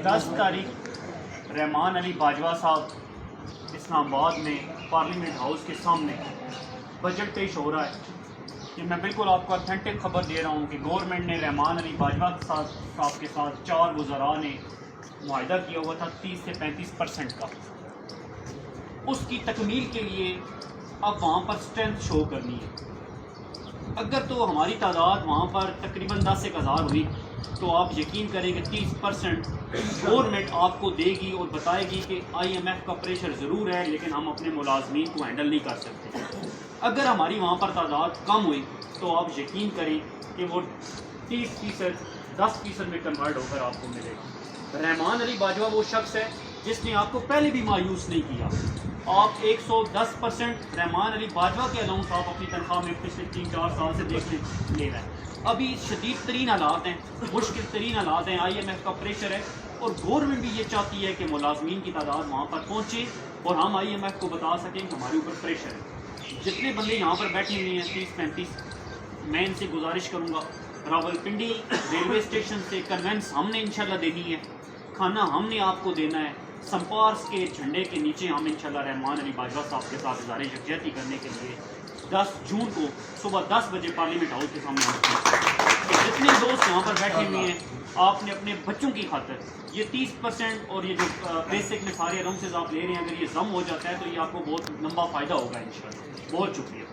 10 तारीख रहमान अली बाजवा साहब इस्लामाबाद में पार्लियामेंट हाउस के सामने बजट पेश हो रहा है। ये मैं बिल्कुल आपको ऑथेंटिक खबर दे रहा हूँ कि गवर्नमेंट ने रहमान अली बाजवा साहब के साथ 4 वज़रा ने मुआहदा किया हुआ था 30 से 35% का। उसकी तकमील के लिए अब वहाँ पर स्ट्रेंथ शो करनी है। अगर तो हमारी तादाद वहाँ पर तकरीबन 10,000 हुई तो आप यकीन करें कि 30% गवर्नमेंट आपको देगी और बताएगी कि IMF का प्रेशर ज़रूर है लेकिन हम अपने मुलाजमीन को हैंडल नहीं कर सकते। अगर हमारी वहाँ पर तादाद कम हुई तो आप यकीन करें कि वो 30% 10% में कन्वर्ट होकर आपको मिलेगा। रहमान अली बाजवा वो शख्स है जिसने आपको पहले भी मायूस नहीं किया। आप 110% रहमान अली बाजवा के अलाउंस आप अपनी तनख्वाह में पिछले 3-4 साल से देख ले रहे हैं। अभी शदीद तरीन हालात हैं, मुश्किल तरीन हालात हैं, IMF का प्रेशर है और गवर्नमेंट भी ये चाहती है कि मुलाजमीन की तादाद वहाँ पर पहुँचे और हम IMF को बता सकें कि हमारे ऊपर प्रेशर है। जितने बंदे यहाँ पर बैठे हुए हैं 30-35, मैं इनसे गुजारिश करूँगा, रावलपिंडी रेलवे स्टेशन से कन्वेंस हमने इंशाल्लाह देनी है, खाना हमने आपको देना है। संपार्स के झंडे के नीचे हम इंशाल्लाह रहमान अली बाजवा साहब के साथ इज़हार यकजहती करने के लिए 10 जून को सुबह 10 बजे पार्लियामेंट हाउस के सामने तो जितने दोस्त यहाँ पर बैठे हुए हैं आपने अपने बच्चों की खातिर ये 30% और ये जो बेसिक में सारे अलाउंसेस आप ले रहे हैं, अगर ये जम हो जाता है तो ये आपको बहुत लंबा फ़ायदा होगा इंशाल्लाह। बहुत शुक्रिया।